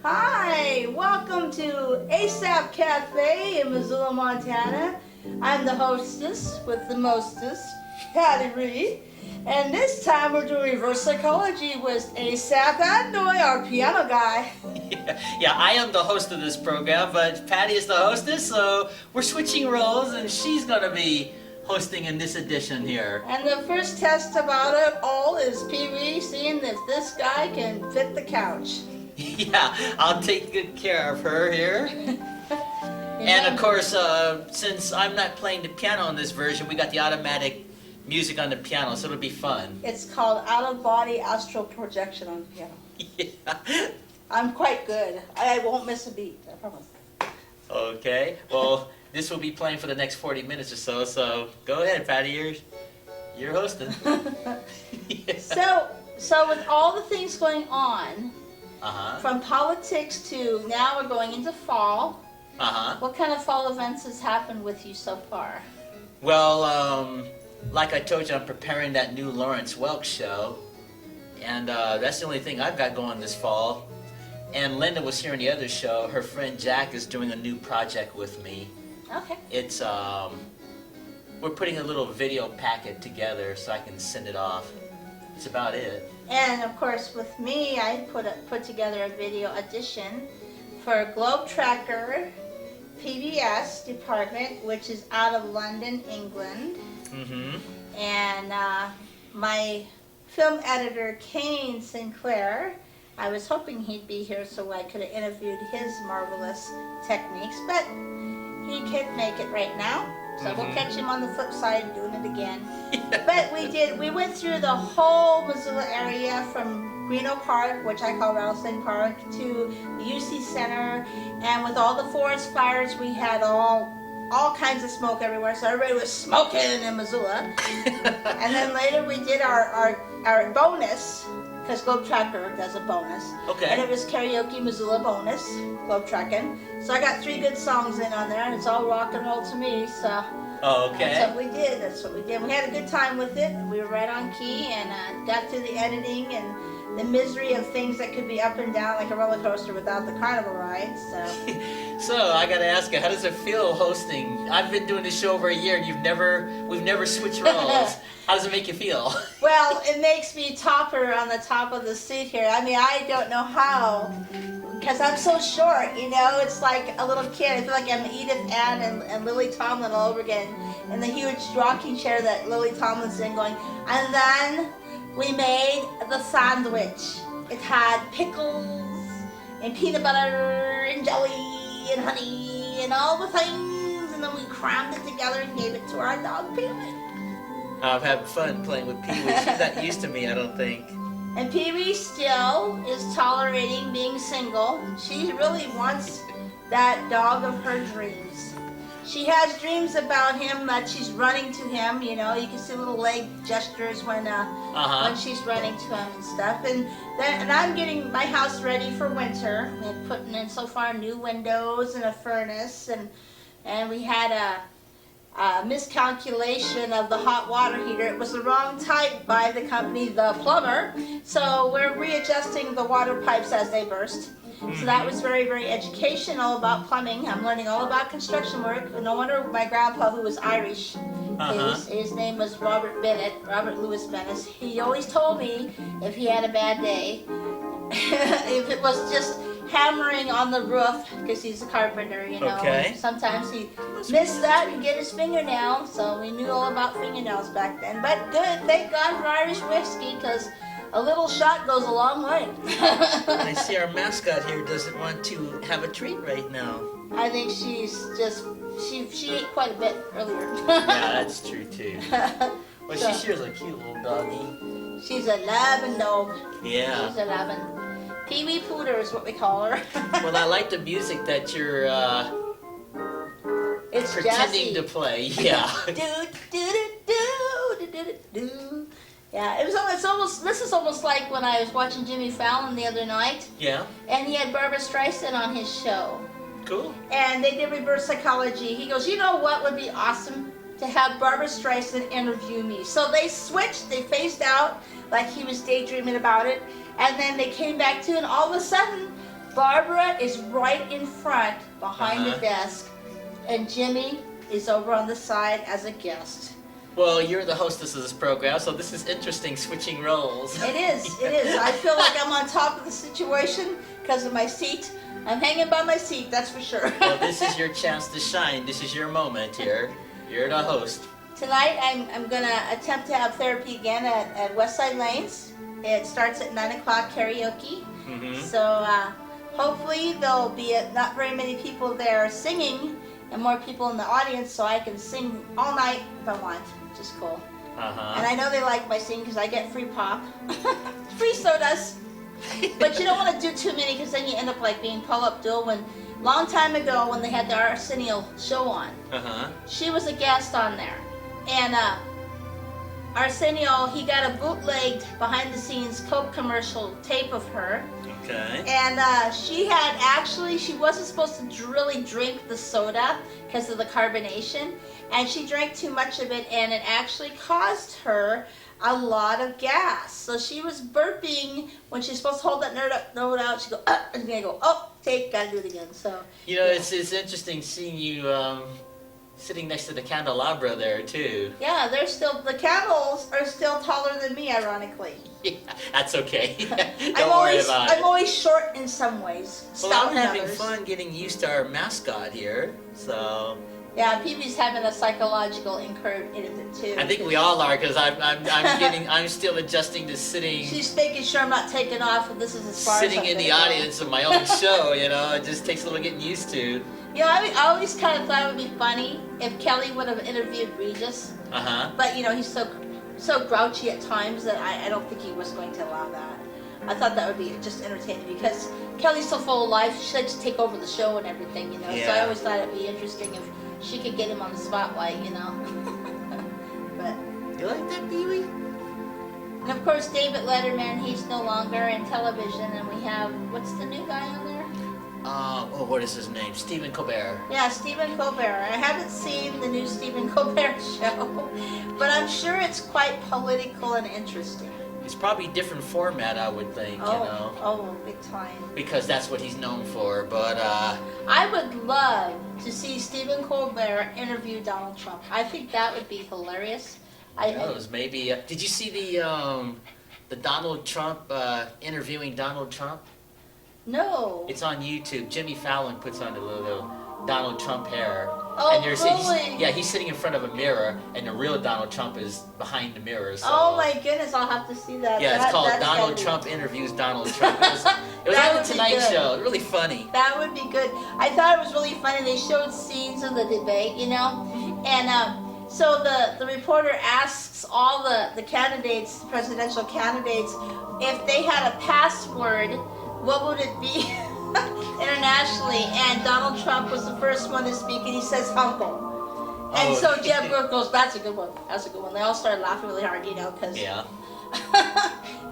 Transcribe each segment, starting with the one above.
Hi, welcome to Asaph Cafe in Missoula, Montana. I'm the hostess with the mostest, Patti Reed. And this time we're doing reverse psychology with Asaph Adonai, our piano guy. Yeah, I am the host of this program, but Patti is the hostess, so we're switching roles, and she's going to be hosting in this edition here. And the first test about it all is Pee-wee seeing if this guy can fit the couch. Yeah, I'll take good care of her here. And of course, since I'm not playing the piano in this version, we got the automatic music on the piano, so it'll be fun. It's called out-of-body astral projection on the piano. Yeah. I'm quite good. I won't miss a beat, I promise. Okay, well, this will be playing for the next 40 minutes or so, so go ahead, Patti, you're hosting. Yeah. So with all the things going on, from politics to now we're going into fall, what kind of fall events has happened with you so far? Well, like I told you, I'm preparing that new Lawrence Welk show, and that's the only thing I've got going this fall. And Linda was here in the other show. Her friend Jack is doing a new project with me. Okay. It's, we're putting a little video packet together so I can send it off. That's about it. And of course with me, I put together a video audition for Globe Tracker PBS department, which is out of London, England. And my film editor, Kane Sinclair, I was hoping he'd be here so I could have interviewed his marvelous techniques, but he can't make it right now. So we'll catch him on the flip side doing it again. But we went through the whole Missoula area from Reno Park, which I call Rattlesnake Park, to the UC Center, and with all the forest fires we had all kinds of smoke everywhere, so everybody was smoking in Missoula. And then later we did our bonus, because Globe Tracker does a bonus. Okay. And it was karaoke Missoula bonus, Globe Tracking. So I got 3 good songs in on there, and it's all rock and roll to me, so. Oh, okay. That's what we did, that's what we did. We had a good time with it. We were right on key, and got through the editing and the misery of things that could be up and down like a roller coaster without the carnival ride, so. So I gotta ask you, how does it feel hosting? I've been doing this show over a year, and we've never switched roles. How does it make you feel? Well, it makes me topper on the top of the seat here. I mean, I don't know how, because I'm so short, you know? It's like a little kid. I feel like I'm Edith Ann and Lily Tomlin all over again in the huge rocking chair that Lily Tomlin's in going, and then we made the sandwich. It had pickles and peanut butter and jelly and honey and all the things, and then we crammed it together and gave it to our dog Pee-wee. I've had fun playing with Pee-wee. She's not used to me, I don't think. And Pee-wee still is tolerating being single. She really wants that dog of her dreams. She has dreams about him that she's running to him, you know, you can see little leg gestures when she's running to him and stuff. And I'm getting my house ready for winter. We're putting in so far new windows and a furnace, and we had a miscalculation of the hot water heater. It was the wrong type by the company, the plumber. So we're readjusting the water pipes as they burst. So that was very, very educational about plumbing. I'm learning all about construction work. No wonder my grandpa, who was Irish, his name was Robert Louis Bennett. He always told me if he had a bad day, if it was just hammering on the roof, because he's a carpenter, you know. Okay. Sometimes he missed that and get his fingernail, so we knew all about fingernails back then. But good, thank God for Irish whiskey, because a little shot goes a long way. I see our mascot here doesn't want to have a treat right now. I think she's just, she ate quite a bit earlier. Yeah, that's true too. Well, she sure is a cute little doggy. She's a loving dog. Yeah. She's a loving. Pee-wee Pooter is what we call her. Well, I like the music that you're it's pretending jazzy. To play. Yeah. Do, do, do, do, do, do, do. Yeah, it's almost, this is almost like when I was watching Jimmy Fallon the other night. Yeah. And he had Barbra Streisand on his show. Cool. And they did reverse psychology. He goes, you know what would be awesome? To have Barbra Streisand interview me. So they switched, they phased out, like he was daydreaming about it. And then they came back to, and all of a sudden, Barbara is right in front behind the Uh-huh. desk, and Jimmy is over on the side as a guest. Well, you're the hostess of this program, so this is interesting, switching roles. It is. I feel like I'm on top of the situation because of my seat. I'm hanging by my seat, that's for sure. Well, this is your chance to shine. This is your moment here. You're the host. Tonight I'm going to attempt to have therapy again at Westside Lanes. It starts at 9 o'clock karaoke. Mm-hmm. So hopefully there'll be not very many people there singing and more people in the audience so I can sing all night if I want, which is cool. Uh-huh. And I know they like my singing because I get free pop. Free sodas. But you don't want to do too many because then you end up like being Paula Abdul when, long time ago when they had the Arsenio show on. Uh-huh. She was a guest on there. And Arsenio, he got a bootlegged behind the scenes Coke commercial tape of her. Okay. And she wasn't supposed to really drink the soda because of the carbonation. And she drank too much of it and it actually caused her a lot of gas. So she was burping when she's supposed to hold that note out. She'd go, and then go, oh, gotta do it again. So, You know, it's interesting seeing you sitting next to the candelabra there, too. yeah, the candles are still taller than me, ironically. Yeah, that's okay. Don't worry about it. I'm always short in some ways. Well, Stout I'm in having others. fun getting used to our mascot here, so Yeah, Pee-wee's having a psychological incursion in it too. I think we all are because I'm still adjusting to sitting She's making sure I'm not taking off, and this is as far sitting as I'm in the gonna go. audience of my own show. You know, it just takes a little getting used to. You know, I always kind of thought it would be funny if Kelly would have interviewed Regis, but you know, he's so grouchy at times that I don't think he was going to allow that. I thought that would be just entertaining because Kelly's so full of life. She likes to take over the show and everything, you know. So I Yeah. always thought it'd be interesting if she could get him on the spotlight, you know. But You like that, Pee-wee? and of course David Letterman, he's no longer in television, and we have what's the new guy on there? What is his name? Stephen Colbert. Yeah, Stephen Colbert. I haven't seen the new Stephen Colbert show, but I'm sure it's quite political and interesting. It's probably a different format, I would think. You know, Oh, big time. because that's what he's known for. But I would love to see Stephen Colbert interview Donald Trump. I think that would be hilarious. who knows? Maybe. Did you see the Donald Trump interviewing Donald Trump? No. It's on YouTube. Jimmy Fallon puts on the little Donald Trump hair. Oh, and really? he's sitting in front of a mirror, and the real Donald Trump is behind the mirror. So. Oh my goodness, I'll have to see that. Yeah, it's called That's Donald gotta be- Trump Interviews Donald Trump. It was That on the would be Tonight good. Show. Really funny. That would be good. I thought it was really funny. They showed scenes of the debate, you know, and so the reporter asks all the candidates, the presidential candidates, if they had a password, what would it be internationally? And Donald Trump was the first one to speak, and he says "uncle." And Oh. so Jeb Brooke goes, "That's a good one. That's a good one." They all started laughing really hard, you know, because Yeah.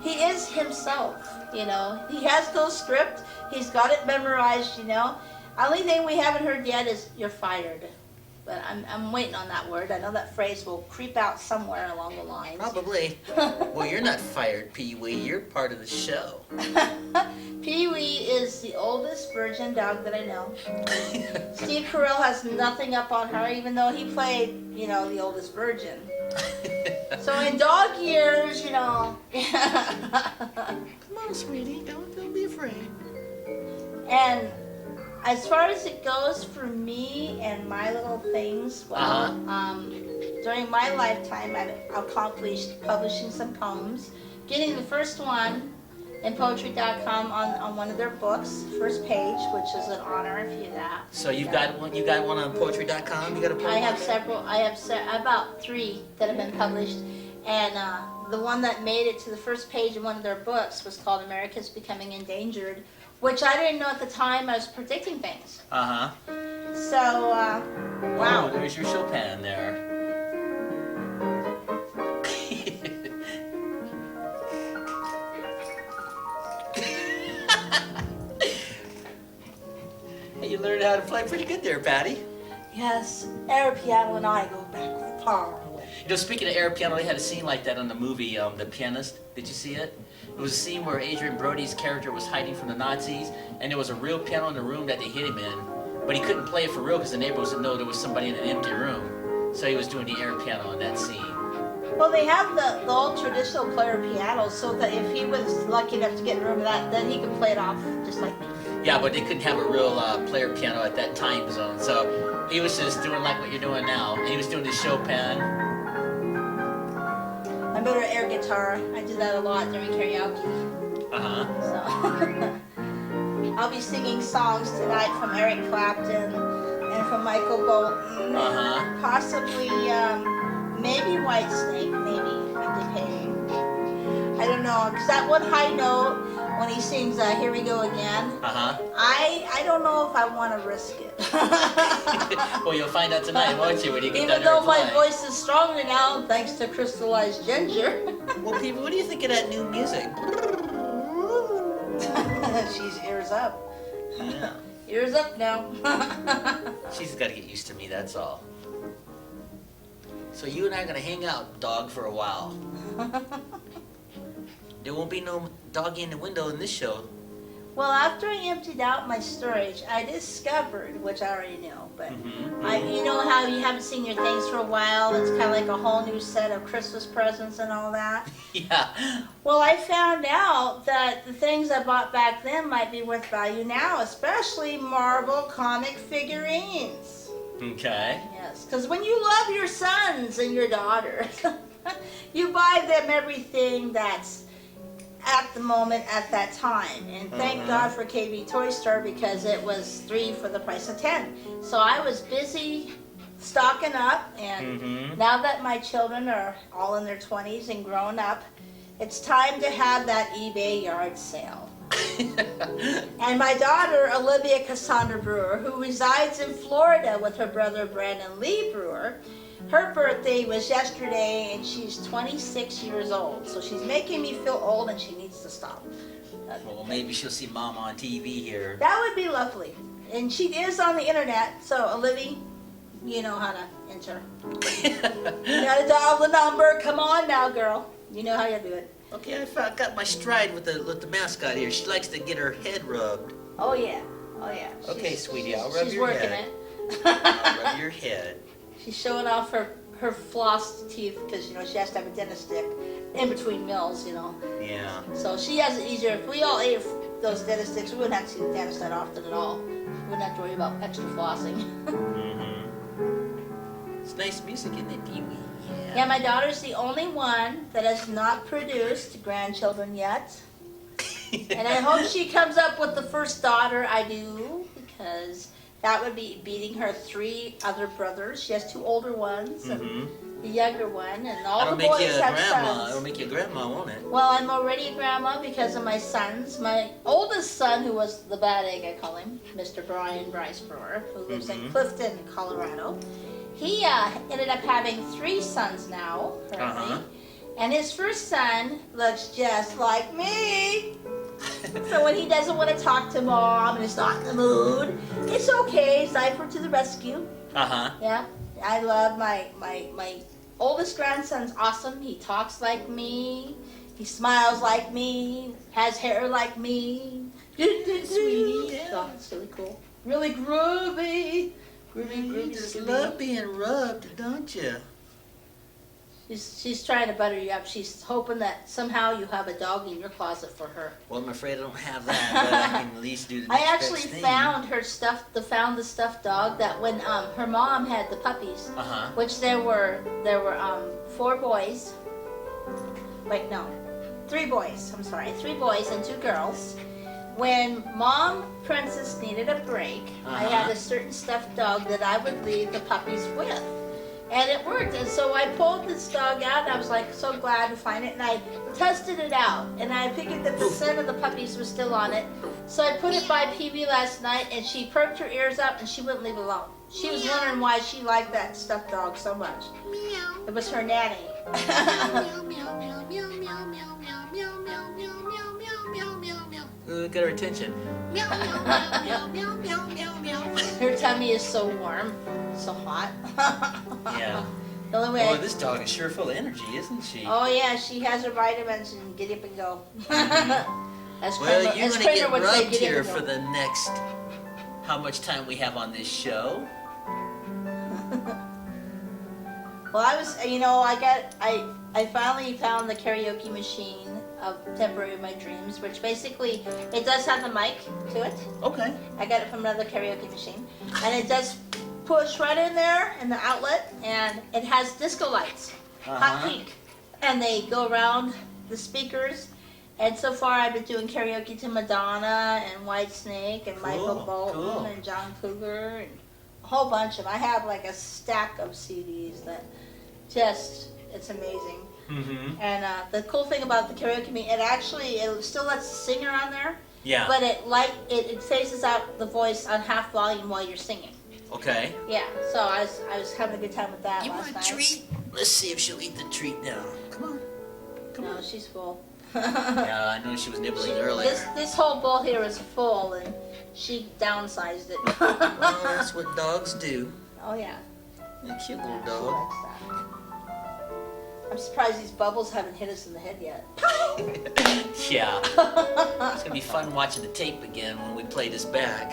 he is himself, you know. He has no script. He's got it memorized, you know. Only thing we haven't heard yet is "you're fired." But I'm waiting on that word. I know that phrase will creep out somewhere along the lines. Probably. Well, you're not fired, Pee-wee. You're part of the show. Pee-wee is the oldest virgin dog that I know. Steve Carell has nothing up on her, even though he played, you know, the oldest virgin. So in dog years, you know. Come on, sweetie. Don't be afraid. And as far as it goes for me and my little things, well, during my lifetime, I've accomplished publishing some poems, getting the first one in Poetry.com on one of their books, first page, which is an honor if you that. So you've got one. You got one on Poetry.com. You got a poem? I have several. I have about 3 that have been published, and the one that made it to the first page of one of their books was called "America's Becoming Endangered," which I didn't know at the time. I was predicting things. So, wow. Oh, there's your Chopin there. Hey, you learned how to play pretty good there, Patti. Yes, air piano and I go back far away. You know, speaking of air piano, they had a scene like that on the movie The Pianist. Did you see it? It was a scene where Adrian Brody's character was hiding from the Nazis, and there was a real piano in the room that they hid him in, but he couldn't play it for real because the neighbors didn't know there was somebody in an empty room. So he was doing the air piano in that scene. Well, they have the old traditional player pianos, so that if he was lucky enough to get in a room of that, then he could play it off just like me. Yeah, but they couldn't have a real player piano at that time zone, so he was just doing like what you're doing now. And he was doing the Chopin. I'm better at air guitar. I do that a lot during karaoke. So I'll be singing songs tonight from Eric Clapton and from Michael Bolton. Possibly, maybe Whitesnake, maybe, depending. I don't know, because that one high note when he sings Here We Go Again, I don't know if I want to risk it. Well, you'll find out tonight, won't you, when you get Even though my voice is stronger now, thanks to crystallized ginger. Well, people, what do you think of that new music? She's ears up. Yeah. Ears up now. She's got to get used to me, that's all. So you and I are going to hang out, dog, for a while. There won't be no doggy in the window in this show. Well, after I emptied out my storage, I discovered, which I already know, but you know how you haven't seen your things for a while? It's kind of like a whole new set of Christmas presents and all that. Yeah. Well, I found out that the things I bought back then might be worth value now, especially Marvel comic figurines. Okay. Yes, because when you love your sons and your daughters, you buy them everything that's at the moment at that time. And thank God for KB Toy Store, because it was 3 for the price of 10. So I was busy stocking up, and now that my children are all in their 20s and grown up, it's time to have that eBay yard sale. And my daughter, Olivia Cassandra Brewer, who resides in Florida with her brother Brandon Lee Brewer, her birthday was yesterday, and she's 26 years old. So she's making me feel old, and she needs to stop. Well, maybe she'll see Mom on TV here. That would be lovely. And she is on the internet, so Olivia, you know how to enter. You gotta dial the number. Come on now, girl. You know how you do it. Okay, I got my stride with the mascot here. She likes to get her head rubbed. Oh yeah, oh yeah. Okay, sweetie, I'll rub your head. She's working it. I'll rub your head. She's showing off her flossed teeth, because you know she has to have a dentist stick in between meals, you know. Yeah. So she has it easier. If we all ate those dentist sticks, we wouldn't have to see the dentist that often at all. We wouldn't have to worry about extra flossing. It's nice music, isn't it, Pee-wee? Yeah, my daughter's the only one that has not produced grandchildren yet. And I hope she comes up with the first daughter I do, because that would be beating her 3 other brothers. She has 2 older ones and the younger one, and all the boys have sons. It'll make you a grandma, won't it? Well, I'm already a grandma because of my sons. My oldest son, who was the bad egg, I call him, Mr. Brian Bryce Brewer, who lives in Clifton, Colorado. He ended up having 3 sons now, currently. And his first son looks just like me. So when he doesn't want to talk to Mom and is not in the mood, it's okay. Cypher to the rescue. Yeah, I love my oldest grandson's awesome. He talks like me. He smiles like me. Has hair like me. Sweetie. Yeah. Oh, it's really cool. Really groovy. You just love being rubbed, don't you? She's trying to butter you up. She's hoping that somehow you have a dog in your closet for her. Well, I'm afraid I don't have that, but I can at least do the I actually found the stuffed dog that when her mom had the puppies, which there were 4 boys. Wait, no, 3 boys. I'm sorry, 3 boys and 2 girls. When Mom Princess needed a break, I had a certain stuffed dog that I would leave the puppies with. And it worked, and so I pulled this dog out, and I was like so glad to find it, and I tested it out, and I figured that the scent of the puppies was still on it. So I put it by Pee-wee last night, and she perked her ears up, and she wouldn't leave it alone. She was wondering why she liked that stuffed dog so much. It was her nanny. Got her attention. Her tummy is so warm, so hot. Yeah. The only way Oh, this dog is sure full of energy, isn't she? Oh yeah, she has her vitamins and get up and go. As Well, Kramer, you're as going to Kramer get would say, rubbed get up here and go. for the next... How much time we have on this show? Well, I finally found the karaoke machine of Temporary of My Dreams, which basically, it does have the mic to it. Okay. I got it from another karaoke machine. And it does push right in there in the outlet, and it has disco lights, hot pink. And they go around the speakers. And so far I've been doing karaoke to Madonna and Whitesnake and Michael Bolton and John Cougar and a whole bunch of them. I have like a stack of CDs that it's amazing. Mm-hmm. And the cool thing about the karaoke machine, it still lets the singer on there. Yeah. But it phases out the voice on half volume while you're singing. Okay. Yeah, so I was having a good time with that You last want night. a treat? Let's see if she'll eat the treat now. Come on. No, she's full. Yeah, I know she was nibbling earlier. This whole bowl here is full, and she downsized it. Well, that's what dogs do. Oh yeah. A cute little She dog. likes that. I'm surprised these bubbles haven't hit us in the head yet. Yeah. It's gonna be fun watching the tape again when we play this back.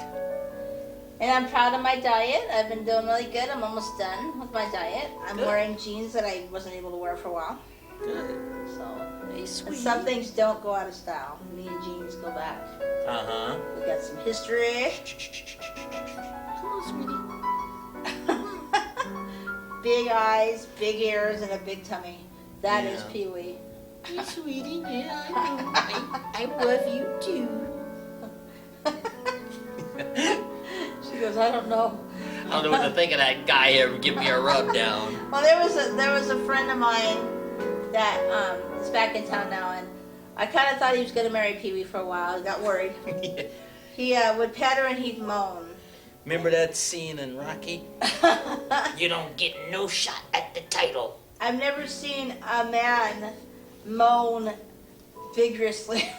And I'm proud of my diet. I've been doing really good. I'm almost done with my diet. I'm Good. wearing jeans that I wasn't able to wear for a while. Good. So, Hey, and sweetie. some things don't go out of style. Me and jeans go back. Uh-huh. We got some history. Come on, sweetie. Big eyes, big ears, and a big tummy. That is Yeah. Pee-wee. Hey, sweetie. Yeah, I know. I love you too. She goes, I don't know. I don't know what to think of that guy here giving me a rub down. Well, there was a friend of mine that is back in town now, and I kind of thought he was going to marry Pee-wee for a while. I got worried. He would pet her and he'd moan. Remember that scene in Rocky? You don't get no shot at the title. I've never seen a man moan vigorously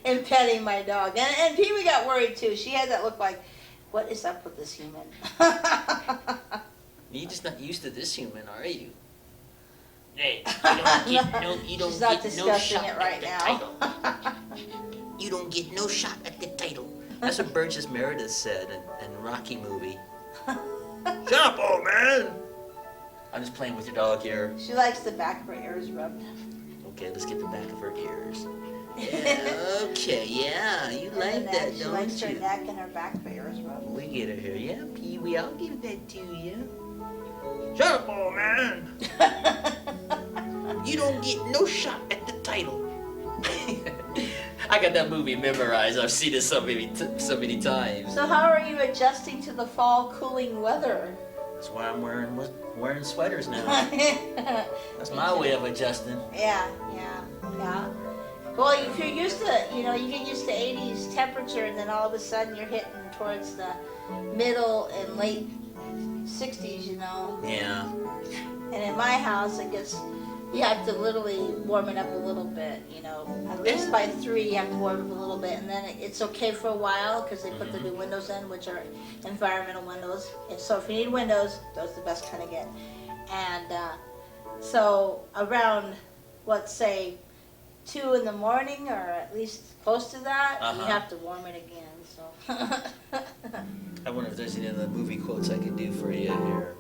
in petting my dog. And Pee-wee got worried too. She had that look like, what is up with this human? You're just not used to this human, are you? Hey, you don't She's not get no discussing shot it at right the now. title. You don't get no shot at the title. That's what Burgess Meredith said in the Rocky movie. Shut up, old man! I'm just playing with your dog here. She likes the back of her ears rubbed. Okay, let's get the back of her ears. Yeah, okay, yeah, you like that, She don't likes her you? neck and her back of her ears rubbed. We get her here, yeah, Pee-wee, I'll give that to you. Shut up, old man! You don't get no shot at the title. I got that movie memorized. I've seen it so many times. So how are you adjusting to the fall cooling weather? That's why I'm wearing sweaters now. That's my way of adjusting. Yeah. Well, if you're used to, you get used to 80s temperature, and then all of a sudden you're hitting towards the middle and late 60s, Yeah. And in my house, you have to literally warm it up a little bit, At least by 3, you have to warm it up a little bit, and then it's okay for a while because they put the new windows in, which are environmental windows. And so if you need windows, those are the best kind to get. And so around, let's say, 2 in the morning, or at least close to that, you have to warm it again. So. I wonder if there's any other movie quotes I could do for you here.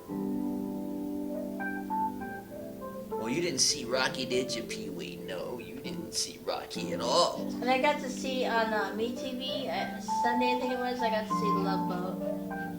Well, you didn't see Rocky, did you, Pee-wee? No, you didn't see Rocky at all. And I got to see on MeTV, Sunday I think it was, I got to see The Love Boat.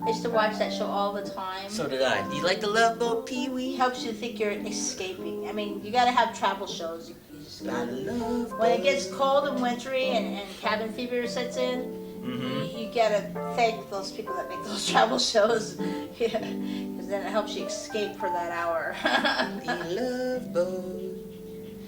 I used to watch that show all the time. So did I. Do you like The Love Boat, It Pee-wee? helps you think you're escaping. I mean, you gotta have travel shows. You just I gotta. love When it gets cold and wintry and cabin fever sets in, you gotta thank those people that make those travel shows. Because then it helps you escape for that hour. The Love Boat.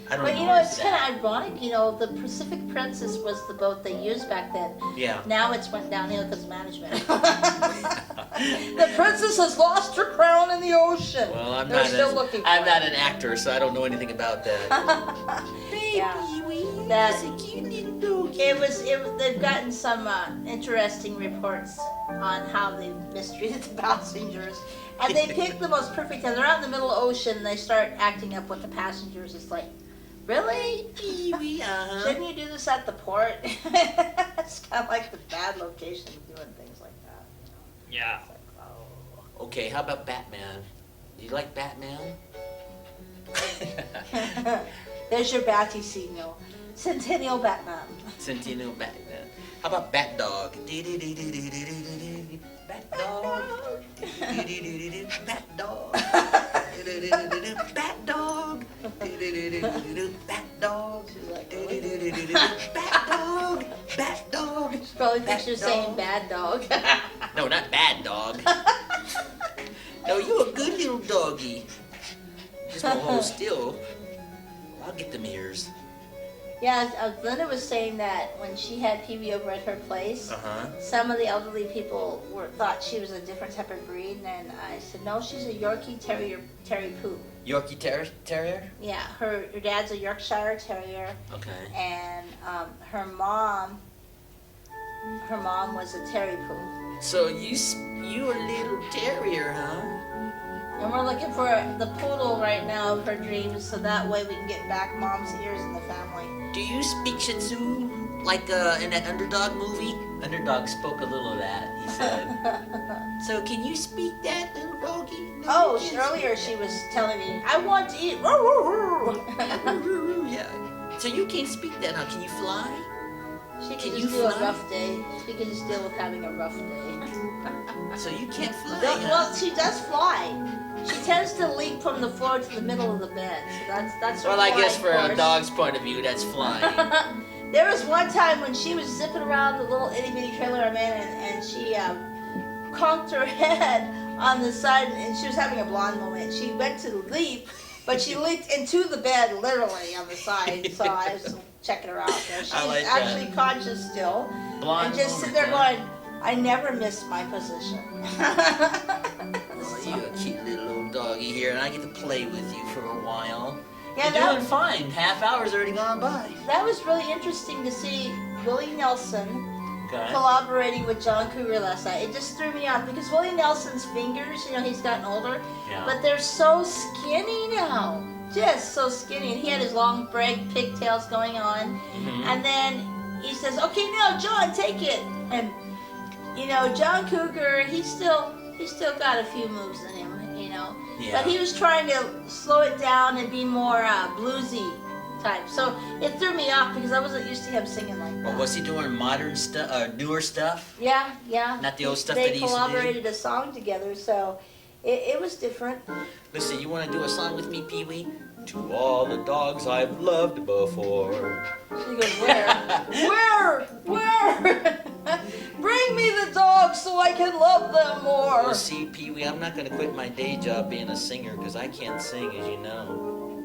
I don't But know. it's kind of ironic, the Pacific Princess was the boat they used back then. Yeah. Now it's went downhill because of management. The princess has lost her crown in the ocean. Well, I'm They're still looking for I'm it. not an actor, so I don't know anything about that. Yeah. Pee-wee, That- that's a cute little They've gotten some interesting reports on how they mistreated the passengers, and they picked the most perfect time. They're out in the middle of the ocean, and they start acting up with the passengers. It's like, really? Shouldn't you do this at the port? It's kind of like the bad location of doing things like that. You know? Yeah. It's like, oh. Okay, how about Batman? Do you like Batman? There's your Batty signal. Centennial Batman. Centennial Batman. How about Bat Dog? Bat Dog. Bat Dog. Bat Dog. Bat Dog. She's like, Bat Dog. Bat Dog. she probably thinks you're saying bad dog. No, not Bad Dog. No, you're a good little doggy. Just won't hold still. I'll get them ears. Yeah, Linda was saying that when she had Pee-wee over at her place, some of the elderly people thought she was a different type of breed, and I said, no, she's a Yorkie Terrier Poo. Yorkie Terrier? Yeah, her dad's a Yorkshire Terrier, Okay. and her mom was a Terrier Poo. So you a little terrier, huh? And we're looking for the poodle right now of her dreams, so that way we can get back Mom's ears in the family. Do you speak Shih Tzu like in that Underdog movie? Underdog spoke a little of that, he said. So can you speak that, little doggy? No, Oh, you can't earlier speak she was telling me, I want to eat. that. Yeah. So you can't speak that, huh? Can you fly? She Can can you just do a fly? rough day. She can just deal with having a rough day. So you can't fly, No, huh? well, she does fly. She tends to leap from the floor to the middle of the bed. So that's her Well, I guess flying for a course. dog's point of view, that's flying. There was one time when she was zipping around the little itty bitty trailer I'm in, and she conked her head on the side, and she was having a blonde moment. She went to leap, but she leaped into the bed literally on the side. So I was checking her out there. She's I like actually conscious still, Blonde and just sit there moment, going, I never miss my position. Oh, you a cute little old doggy here, and I get to play with you for a while. Yeah, You're doing fine. Half hour's already gone by. that was really interesting to see Willie Nelson Okay. collaborating with John Cougar last night. It just threw me off because Willie Nelson's fingers, he's gotten older, Yeah. but they're so skinny now. Just so skinny. And he had his long pigtails going on. Mhm. And then he says, okay, now, John, take it. And, John Cougar, he's still got a few moves in him, Yeah. But he was trying to slow it down and be more bluesy type. So it threw me off because I wasn't used to him singing like that. Well, was he doing modern stuff, newer stuff? Yeah. Not the old stuff They that he used to do? collaborated a song together, so it was different. Listen, you want to do a song with me, Pee-wee? To all the dogs I've loved before. She goes, where? Where? Bring me the dogs so I can love them more. Well, see, Pee-wee, I'm not going to quit my day job being a singer because I can't sing, as you know.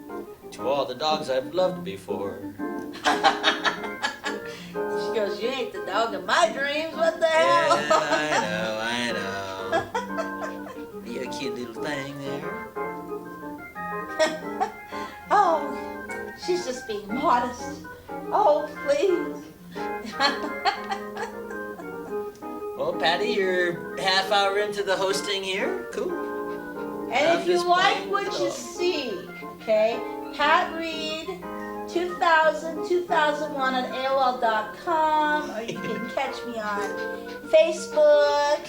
To all the dogs I've loved before. She goes, you ain't the dog of my dreams. What the hell? Yeah, I know. You're a cute little thing there. Oh, she's just being modest. Oh, please. Well, Patti, you're half hour into the hosting here. Cool. And I'm if you just like playing what you dog. see, okay, Pat Reed 2000, 2001 at AOL.com, or you can catch me on Facebook,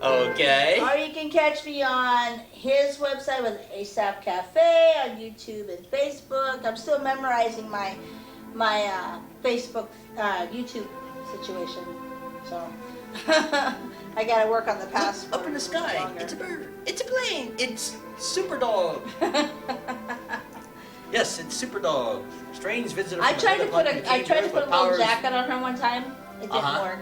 Okay. or you can catch me on his website with Asaph Cafe on YouTube and Facebook. I'm still memorizing my Facebook, YouTube situation, so I got to work on the password. Up in the sky. longer. It's a bird. It's a plane. It's Super Dog. Yes, it's Super Dog. Strange visitor. I from tried to another put planet I came tried to here put a with little powers- jacket on her one time. It didn't Uh-huh. work.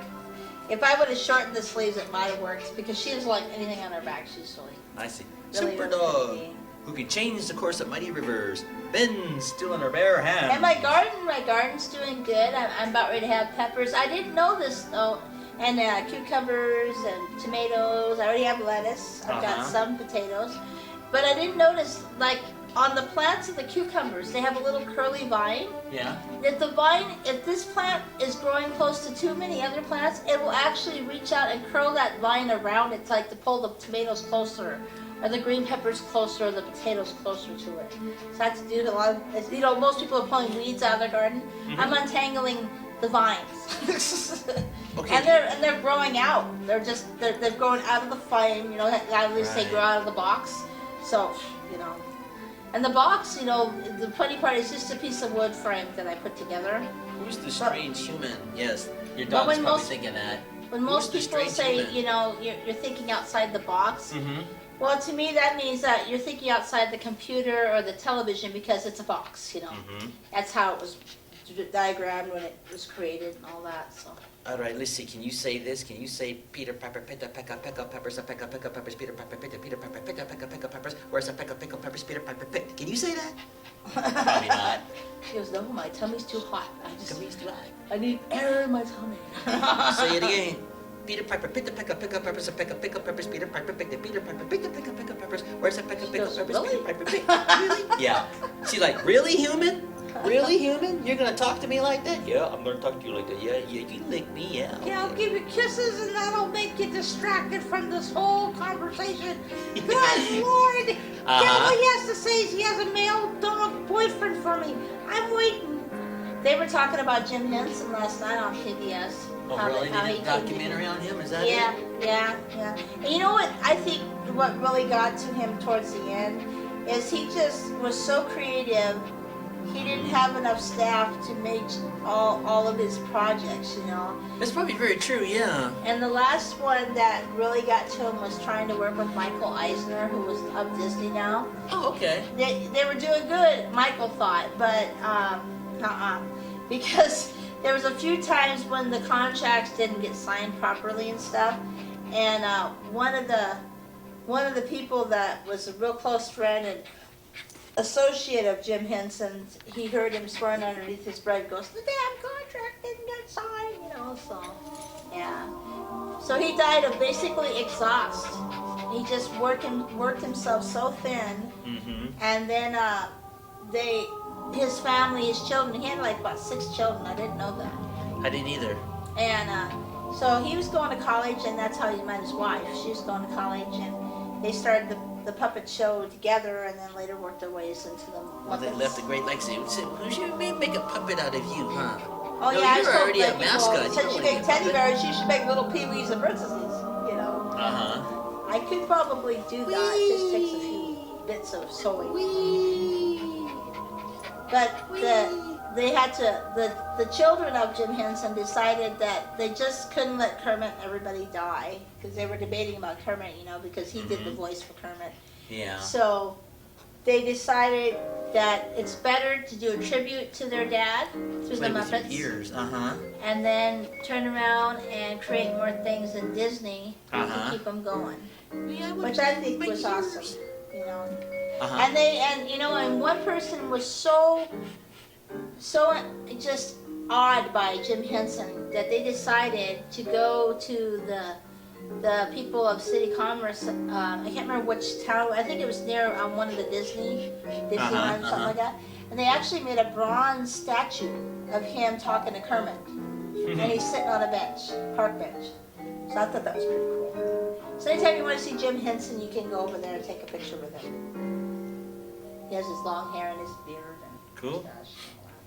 If I would have shortened the sleeves, it might have worked because she doesn't like anything on her back. She's really, I see. really Super really Dog, picky. who can change the course of mighty rivers, bends still in her bare hand. And my garden's doing good. I'm about ready to have peppers. I didn't know this though. And cucumbers and tomatoes. I already have lettuce. I've got Uh-huh. some potatoes. But I didn't notice, like, on the plants of the cucumbers, they have a little curly vine. Yeah. If this plant is growing close to too many other plants, it will actually reach out and curl that vine around it, like to pull the tomatoes closer, or the green peppers closer, or the potatoes closer to it. So that's due to a lot of, most people are pulling weeds out of their garden. Mm-hmm. I'm untangling the vines. Okay. And they're growing out. They're growing out of the frame, at least they grow out of the box. So, And the box, the funny part is just a piece of wood frame that I put together. Who's the strange human? Yes, your But dog's when probably most- thinking that. When most Who's the people say, strange human? you're thinking outside the box, Mm-hmm. well, to me that means that you're thinking outside the computer or the television because it's a box, Mm-hmm. That's how it was diagrammed when it was created and all that, so. All right, let's see. Can you say this? Can you say Peter Pepper, pick up peppers, pick up peppers, Peter Pepper, pick up peppers, where's the pick up peppers, Peter Pepper, pick? Can you say that? Probably not. She goes, no, my tummy's too hot. Tummy's too hot. I need air in my tummy. Say it again. Peter Piper, pick up peppers, pick up peppers, Peter Piper, pick up peppers, where's the pick up peppers, Really? Peter Piper, pick? Really? Yeah. She's like, really, human? Really, human? You're gonna talk to me like that? Yeah, I'm gonna talk to you like that. Yeah, you lick me, yeah. Yeah, I'll give you kisses and that'll make you distracted from this whole conversation. Good Lord! Tell what he has to say is he has a male dog boyfriend for me. I'm waiting. They were talking about Jim Henson last night on PBS. Oh, really? They did a documentary on him? Is that it? Yeah. And you know what I think what really got to him towards the end is he just was so creative. He didn't have enough staff to make all of his projects, That's probably very true, yeah. And the last one that really got to him was trying to work with Michael Eisner, who was of Disney now. Oh, okay. They were doing good, Michael thought, but because there was a few times when the contracts didn't get signed properly and stuff, and one of the people that was a real close friend and associate of Jim Henson, he heard him swearing underneath his breath, goes, the damn contract didn't get signed, so, yeah. So he died of basically exhaust. He just worked himself so thin, and then his family, his children, he had like about 6 children, I didn't know that. I didn't either. And so he was going to college, and that's how he met his wife. She was going to college, and they started the puppet show together, and then later worked their ways into the Muppets. Well, they left the Great Lakes. Who should make a puppet out of you, huh? Oh No, yeah, you're I already a mascot. Since you make teddy bears, you should make little peewees and princesses. I could probably do that. It just takes a few bits of sewing. But the children of Jim Henson decided that they just couldn't let Kermit and everybody die, because they were debating about Kermit, because he did the voice for Kermit. Yeah. So they decided that it's better to do a tribute to their dad through the Muppets. Years. And then turn around and create more things in Disney to keep them going. Yeah, Which I think was awesome, And one person was so just awed by Jim Henson that they decided to go to the people of City Commerce. I can't remember which town. I think it was near one of the Disneyland, something like that. And they actually made a bronze statue of him talking to Kermit, and he's sitting on a bench, park bench. So I thought that was pretty cool. So anytime you want to see Jim Henson, you can go over there and take a picture with him. He has his long hair and his beard and Cool. mustache and all that.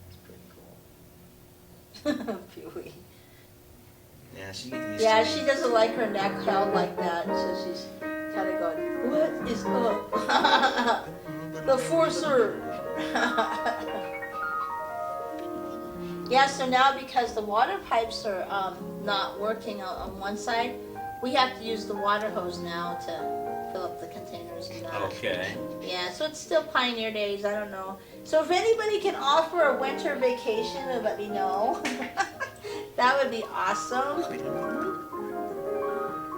It's pretty cool. Pewee. Yeah, she's getting used Yeah, to she doesn't like her neck held like that, so she's kind of going, what is up? The Forcer. Yeah, so now because the water pipes are not working on one side, we have to use the water hose now to fill up the containers and that. Okay. Yeah, so it's still pioneer days, I don't know. So if anybody can offer a winter vacation, let me know. That would be awesome.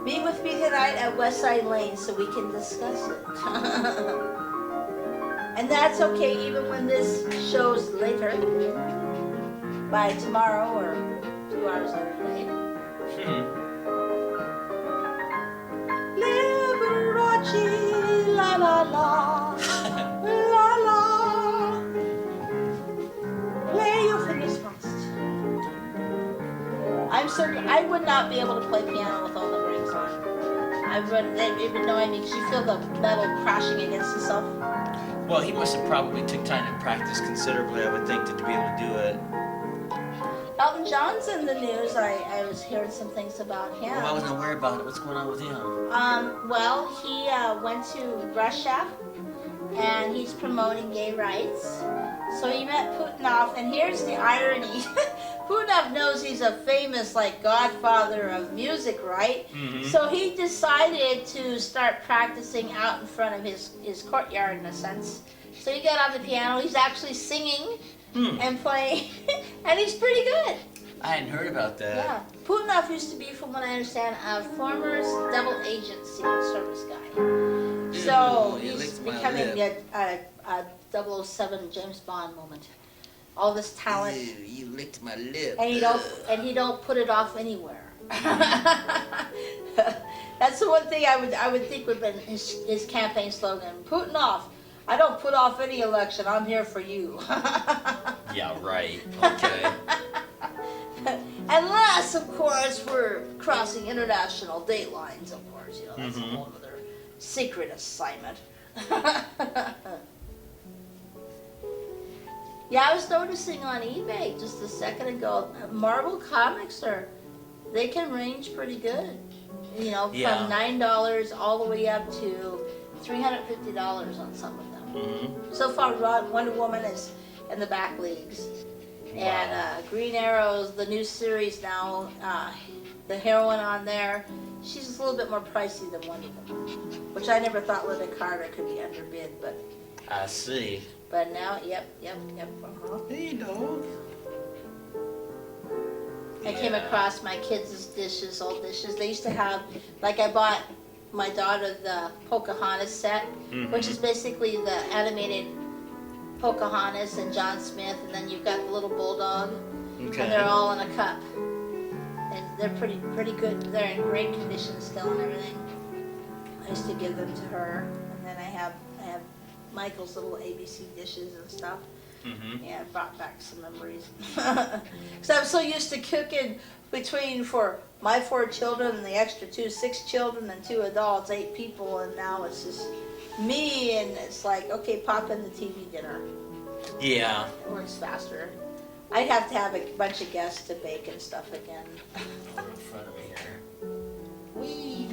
Meet with me tonight at Westside Lane so we can discuss it. And that's okay even when this show's later. By tomorrow or 2 hours later. Liberace, la la la. I would not be able to play piano with all the rings on. It would annoy me because you feel the metal crashing against itself. Well, he must have probably took time to practice considerably, I would think, to be able to do it. Elton John's in the news. I was hearing some things about him. Well, I wasn't aware about it. What's going on with him? Well, he went to Russia, and he's promoting gay rights. So he met Putinov, and here's the irony. Putinov knows he's a famous, like, godfather of music, right? Mm-hmm. So he decided to start practicing out in front of his courtyard, in a sense. So he got on the piano. He's actually singing and playing, and he's pretty good. I hadn't heard about that. Yeah. Putinov used to be, from what I understand, a former double agent Secret Service guy. So he's becoming a 007 James Bond moment. All this talent. Ew, you licked my lip. And he don't put it off anywhere. That's the one thing I would think would have been his campaign slogan. Putinov, I don't put off any election. I'm here for you. Yeah, right. Okay. Unless, of course, we're crossing international date lines, of course. You know, that's a whole other secret assignment. Yeah, I was noticing on eBay just a second ago, Marvel comics they can range pretty good. You know, from $9 all the way up to $350 on some of them. Mm-hmm. So far, Wonder Woman is in the back leagues. And Green Arrow's the new series now, the heroine on there, she's a little bit more pricey than Wonder Woman, which I never thought Linda Carter could be underbid, but I see. But now, yep. Hey, dog. I came across my kids' dishes, old dishes. They used to have, like I bought my daughter the Pocahontas set, which is basically the animated Pocahontas and John Smith, and then you've got the little bulldog, and they're all in a cup. And they're pretty good. They're in great condition still and everything. I used to give them to her, and then I have Michael's little ABC dishes and stuff. Yeah, it brought back some memories. Because I'm so used to cooking for my 4 children and the extra 6 children and 2 adults, 8 people, and now it's just me, and it's like, okay, pop in the TV dinner. Yeah. It works faster. I'd have to have a bunch of guests to bake and stuff again. In front of me here. Wee.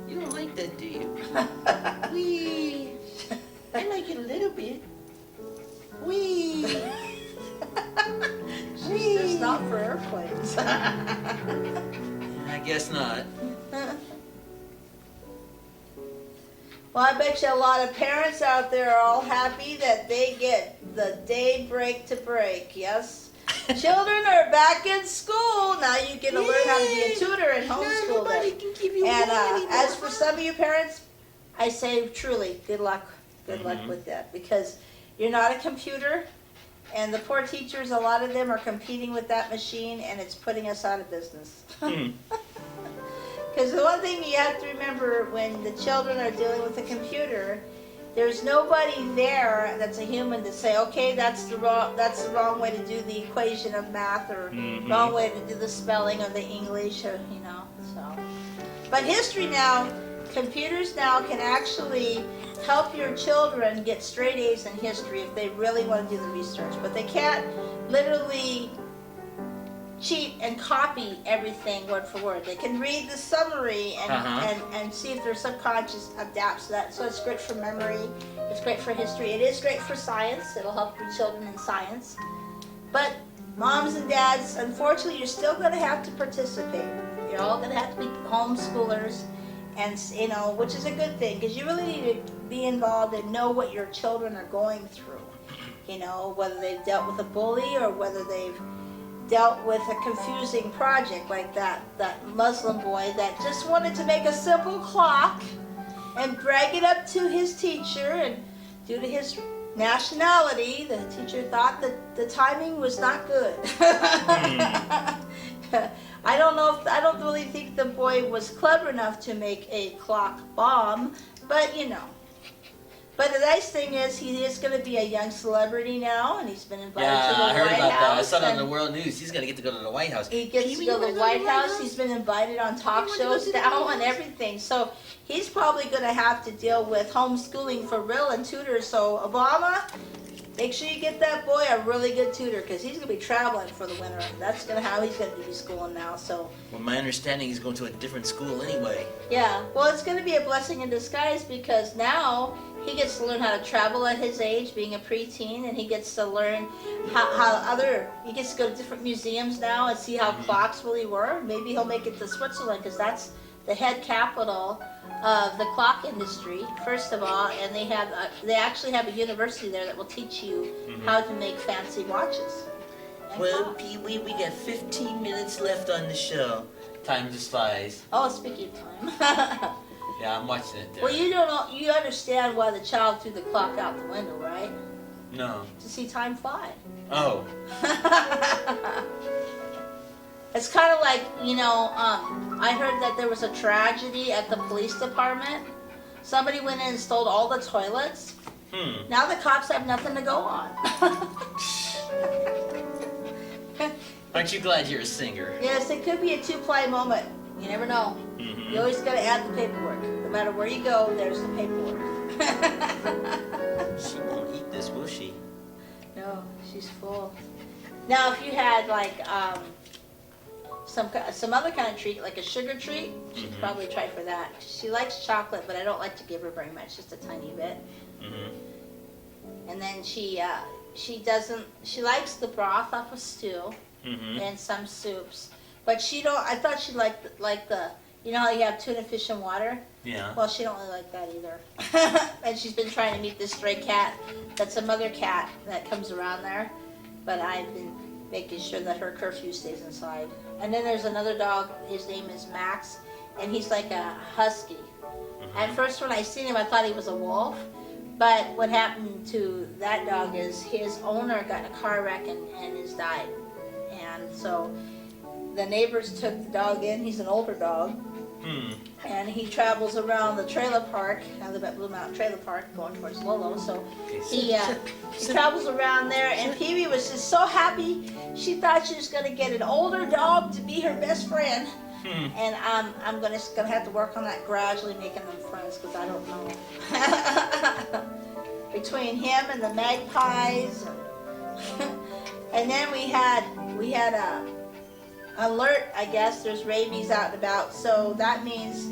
You don't like that, do you? Wee. I like it a little bit. Wee. It's not for airplanes. I guess not. Well, I bet you a lot of parents out there are all happy that they get the day break to break, yes? Children are back in school. Now you get to learn how to be a tutor and homeschool Nobody them. can give you And one anymore. as for some of you parents, I say truly, good luck. Good luck with that, because you're not a computer, and the poor teachers, a lot of them are competing with that machine, and it's putting us out of business. Because the one thing you have to remember when the children are dealing with a computer, there's nobody there that's a human to say, okay, that's the wrong way to do the equation of math, or wrong way to do the spelling of the English, or, you know. So, but history now, computers now can actually help your children get straight A's in history if they really want to do the research, but they can't literally cheat and copy everything word for word. They can read the summary and see if their subconscious adapts to that. So it's great for memory, it's great for history, it is great for science. It'll help your children in science. But moms and dads, unfortunately, you're still going to have to participate. You're all going to have to be homeschoolers, and you know, which is a good thing, because you really need to be involved and know what your children are going through. You know, whether they've dealt with a bully or whether they've dealt with a confusing project like that Muslim boy that just wanted to make a simple clock and brag it up to his teacher, and due to his nationality, the teacher thought that the timing was not good. I don't really think the boy was clever enough to make a clock bomb, but you know, But the nice thing is he is going to be a young celebrity now, and he's been invited Yeah, to the I heard White about House. that. I saw that on and the world news. He's gonna get to go to the White House. He gets to go to the White House. He's been invited on talk shows now and everything. So he's probably going to have to deal with homeschooling for real and tutors. So Obama, make sure you get that boy a really good tutor because he's going to be traveling for the winter. That's going to how he's going to be schooling now. So. Well, my understanding he's going to a different school anyway. Yeah, well, it's going to be a blessing in disguise because now he gets to learn how to travel at his age, being a preteen, and he gets to learn he gets to go to different museums now and see how clocks really were. Maybe he'll make it to Switzerland because that's the head capital of the clock industry, first of all, and they actually have a university there that will teach you how to make fancy watches. Well, Pee Wee, we got 15 minutes left on the show. Time just flies. Oh, speaking of time. Yeah, I'm watching it there. Well, you understand why the child threw the clock out the window, right? No. To see time fly. Oh. It's kind of like, I heard that there was a tragedy at the police department. Somebody went in and stole all the toilets. Now the cops have nothing to go on. Aren't you glad you're a singer? Yes, it could be a two-play moment. You never know. Mm-hmm. You always got to add the paperwork. No matter where you go, there's the paperwork. She won't eat this, will she? No, she's full. Now, if you had like some other kind of treat, like a sugar treat, she'd probably try for that. She likes chocolate, but I don't like to give her very much, just a tiny bit. And then she likes the broth off a stew and some soups. But I thought she liked the, you know how you have tuna, fish, and water? Yeah. Well, she don't really like that either. And she's been trying to meet this stray cat. That's a mother cat that comes around there. But I've been making sure that her curfew stays inside. And then there's another dog. His name is Max. And he's like a husky. At first when I seen him, I thought he was a wolf. But what happened to that dog is his owner got in a car wreck and has died. And so the neighbors took the dog in. He's an older dog. And he travels around the trailer park. I live at Blue Mountain Trailer Park going towards Lolo. So he travels around there. And Pee-wee was just so happy. She thought she was going to get an older dog to be her best friend. And I'm gonna have to work on that gradually, making them friends, because I don't know. Between him and the magpies, and then we had a alert. I guess there's rabies out and about, so that means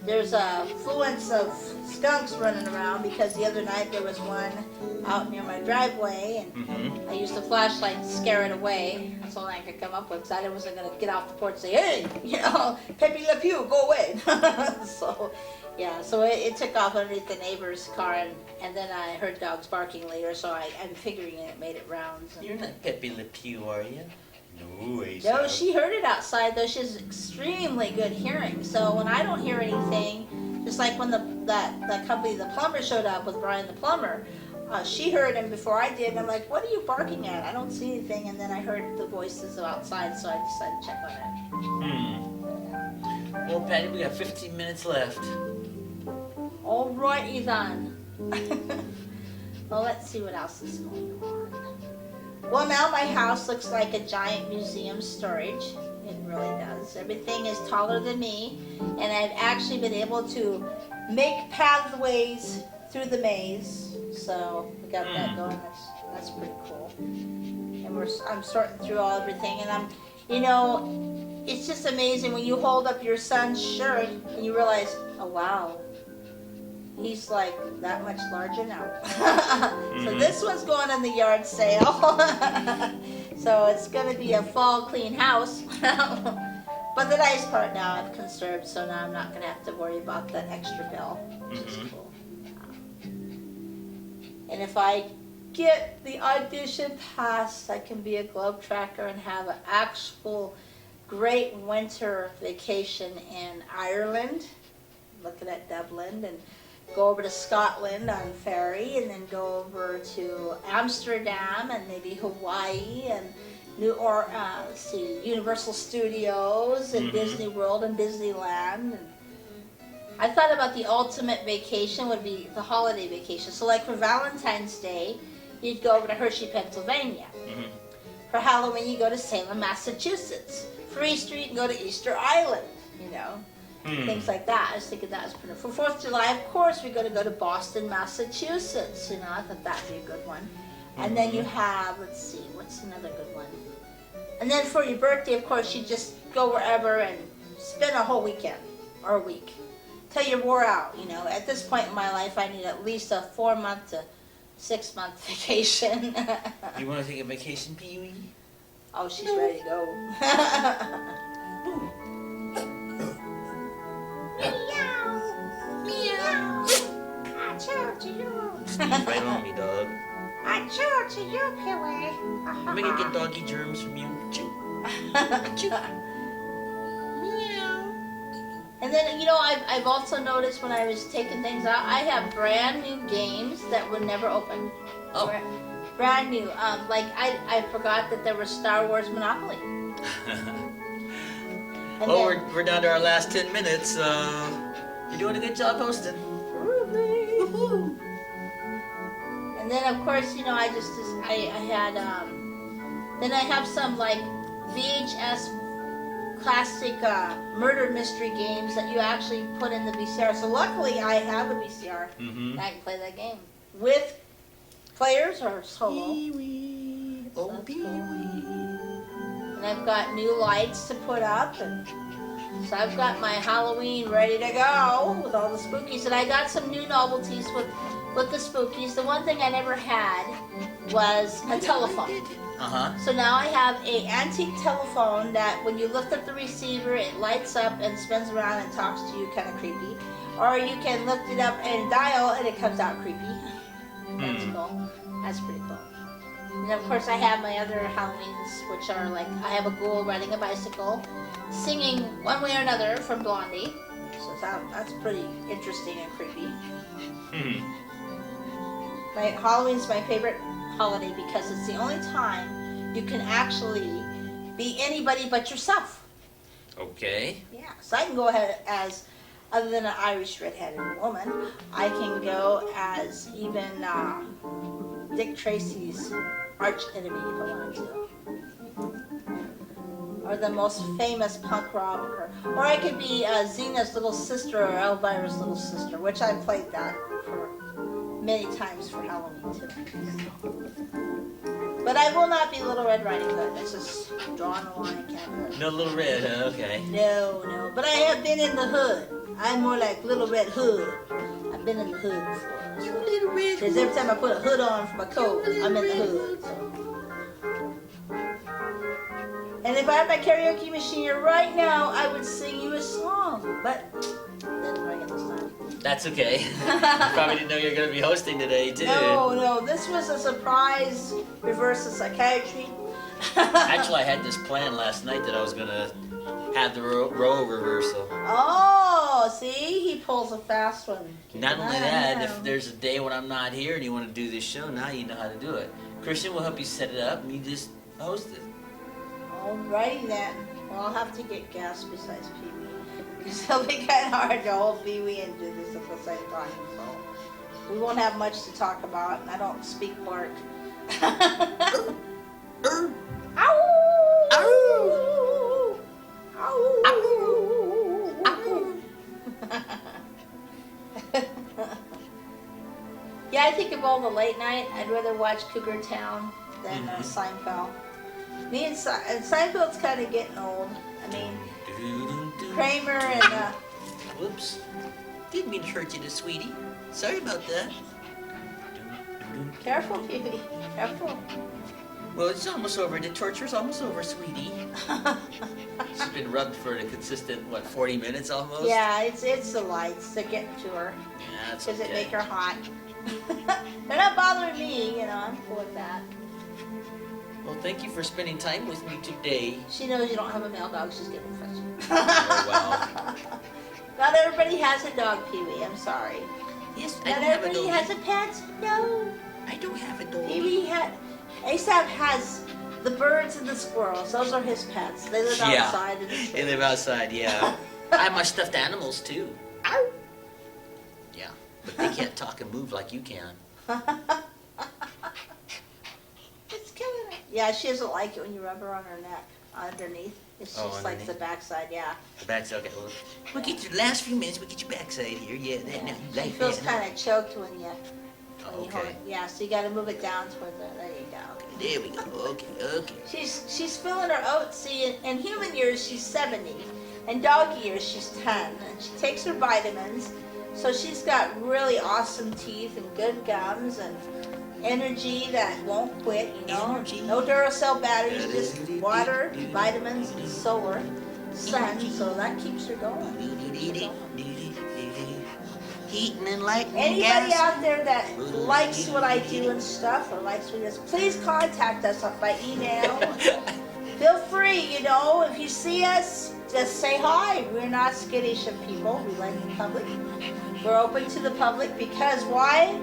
there's a affluence of skunks running around. Because the other night there was one out near my driveway, and I used a flashlight to scare it away. That's all I could come up with, because I wasn't going to get off the porch and say, hey, Pepe Le Pew, go away. So it took off underneath the neighbor's car, and then I heard dogs barking later, so I'm figuring it made it rounds. You're not Pepe Le Pew, are you? No, No, she heard it outside, though. She has extremely good hearing. So when I don't hear anything, just like when that company, the plumber, showed up with Brian the plumber, she heard him before I did, and I'm like, what are you barking at? I don't see anything. And then I heard the voices outside, so I decided to check on it. Well, Patty, we got 15 minutes left. All right, Ethan. Well, let's see what else is going on. Well, now my house looks like a giant museum storage. It really does. Everything is taller than me, and I've actually been able to make pathways through the maze. So we got that going. That's pretty cool. And I'm sorting through everything, and it's just amazing when you hold up your son's shirt and you realize, oh wow, he's like that much larger now. So this one's going on the yard sale. So it's going to be a fall clean house. But the nice part now, I've conserved, so now I'm not going to have to worry about that extra bill, which is cool. And if I get the audition pass, I can be a globetrotter and have an actual great winter vacation in Ireland, looking at Dublin, and go over to Scotland on ferry, and then go over to Amsterdam and maybe Hawaii and Universal Studios and Disney World and Disneyland. And I thought about the ultimate vacation would be the holiday vacation. So like for Valentine's Day, you'd go over to Hershey, Pennsylvania. Mm-hmm. For Halloween, you go to Salem, Massachusetts. For Easter, you can go to Easter Island, you know. Things like that. I was thinking that was pretty. For 4th of July, of course, we're going to go to Boston, Massachusetts. You know, I thought that'd be a good one. And then you have, let's see, what's another good one? And then for your birthday, of course, you just go wherever and spend a whole weekend or a week till you're wore out. You know, at this point in my life, I need at least a 4-month to 6-month vacation. You want to take a vacation, Pee-wee? Oh, she's ready to go. Meow. I chew to you. Sneeze right on me, dog. I chew to you, Pee-wee. I'm gonna get doggy germs from you. Chew. Chew. Meow. And then, you know, I've also noticed when I was taking things out, I have brand new games that would never open. Oh. Brand new. Like, I forgot that there was Star Wars Monopoly. And Well, then, we're down to our last 10 minutes. You're doing a good job hosting. Woohoo. And then, of course, you know, I had, then I have some, like, VHS classic murder mystery games that you actually put in the VCR. So luckily, I have a VCR. Mm-hmm. I can play that game with players or solo. Pee-wee. Oh, That's Pee-wee. And I've got new lights to put up, and so I've got my Halloween ready to go with all the spookies. And I got some new novelties with the spookies. The one thing I never had was a telephone. Uh-huh. So now I have a antique telephone that when you lift up the receiver, it lights up and spins around and talks to you, kind of creepy. Or you can lift it up and dial, and it comes out creepy. That's cool. That's pretty cool. And of course I have my other Halloweens, which are like, I have a ghoul riding a bicycle, singing one way or another from Blondie. So that's pretty interesting and creepy. Halloween's my favorite holiday because it's the only time you can actually be anybody but yourself. Okay. Yeah, so I can go ahead as, other than an Irish red-headed woman, I can go as even Dick Tracy's arch enemy if I wanted to. Or the most famous punk rocker. Or I could be Zena's little sister or Elvira's little sister, which I played that for many times for Halloween too. But I will not be Little Red Riding Hood. That's just drawing a line, can't do it. No Little Red, huh? Okay. No. But I have been in the hood. I'm more like Little Red Hood. I've been in the hood before. You little red Because every time I put a hood on for my coat, I'm in the hood. So. And if I had my karaoke machine here right now, I would sing you a song. But didn't bring it this time. That's okay. You probably didn't know you were going to be hosting today, too. No. This was a surprise reverse of psychiatry. Actually, I had this plan last night that I was going to have the row reversal. Oh, see? He pulls a fast one. Not only that, if there's a day when I'm not here and you want to do this show, now you know how to do it. Christian will help you set it up and you just host it. Alrighty then. Well, I'll have to get gas besides Pee-wee. Because it'll be kind of hard to hold Pee-wee and do this at the same time. So we won't have much to talk about, and I don't speak bark. Ow! Ow! Ow! Ow! Yeah, I think of all the late night, I'd rather watch Cougar Town than Seinfeld. Me and Seinfeld's kind of getting old. I mean, Kramer and Whoops. Didn't mean to hurt you, sweetie. Sorry about that. careful, Pee-wee, careful. Well, it's almost over. The torture's almost over, sweetie. She's been rubbed for a consistent, 40 minutes almost? Yeah, it's the lights. They're getting to her Yeah, that's because okay. it make her hot. They're not bothering me, I'm cool with that. Well, thank you for spending time with me today. She knows you don't have a male dog. She's getting frustrated. Oh, Not everybody has a dog, Pee-wee. I'm sorry. Yes, I Not don't have a everybody dog. has a pet. No. I don't have a dog. Pee-wee Asaph has the birds and the squirrels. Those are his pets. They live outside. In the They live outside, yeah. I have my stuffed animals, too. Ow. but they can't talk and move like you can. It's killing her. Yeah, she doesn't like it when you rub her on her neck underneath. She just likes the backside, yeah. The backside, okay. Well, we'll get your last few minutes, we'll get your backside here. Yeah, that, now you She like feels that. kind of choked when you hold Okay. it. Yeah, so you got to move it down toward the, there you go. There we go. Okay. She's filling her oats. See, in human years, she's 70. In dog years, she's 10. And she takes her vitamins. So she's got really awesome teeth and good gums and energy that won't quit, you know. Energy. No Duracell batteries, just water, vitamins, and solar, sun. So that keeps her going. Heating and lighting Anybody gas. out there that likes what I do and stuff, or likes what it is, please contact us by email. Feel free, you know, if you see us, just say hi. We're not skittish of people. We like the public. We're open to the public because why?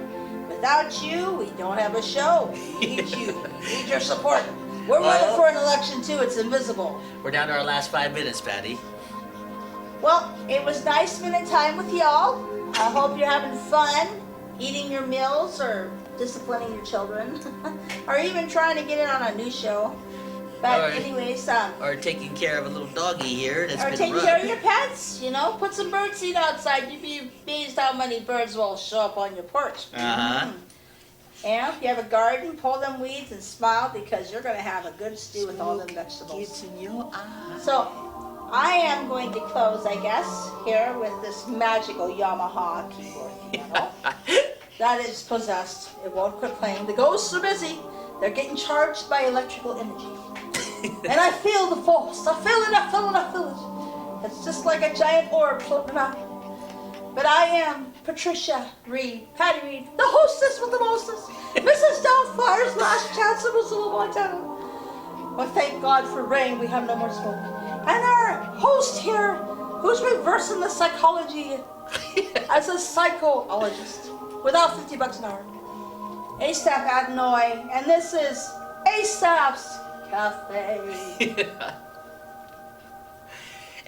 Without you, we don't have a show. We need you. We need your support. We're running for an election too. It's invisible. We're down to our last 5 minutes, Patti. Well, it was nice spending time with y'all. I hope you're having fun eating your meals or disciplining your children or even trying to get in on a new show. But anyways, or taking care of a little doggy here that's or been taking rubbed. care of your pets, you know, put some bird seed outside. You'd be amazed how many birds will show up on your porch. Uh-huh. And if you have a garden, pull them weeds and smile because you're going to have a good stew with all them vegetables. It's in your eyes. So I am going to close, I guess, here with this magical Yamaha keyboard piano. That is possessed. It won't quit playing. The ghosts are busy. They're getting charged by electrical energy. And I feel the force. I feel it, I feel it, I feel it. It's just like a giant orb floating around. But I am Patricia Reed, Patti Reed, the hostess with the mostest, Mrs. Doubtfire's last chance of us little Montana. Well, thank God for rain, we have no more smoke. And our host here, who's reversing the psychology as a psychologist, without $50 an hour, Asaph Adonai, and this is Asaph's Cafe.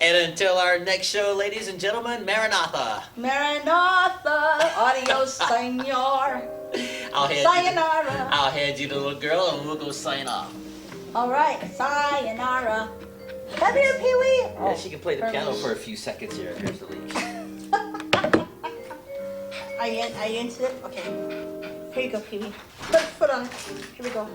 And until our next show, ladies and gentlemen, Maranatha. Maranatha, adios, senor. Sayonara. I'll hand you the little girl and we'll go sign off. All right, sayonara. Come here, Pee-wee. Yeah, she can play the piano for a few seconds here. Here's the leash. Are you into it? Okay. Here you go, Pee-wee. Put a foot on it. Here we go.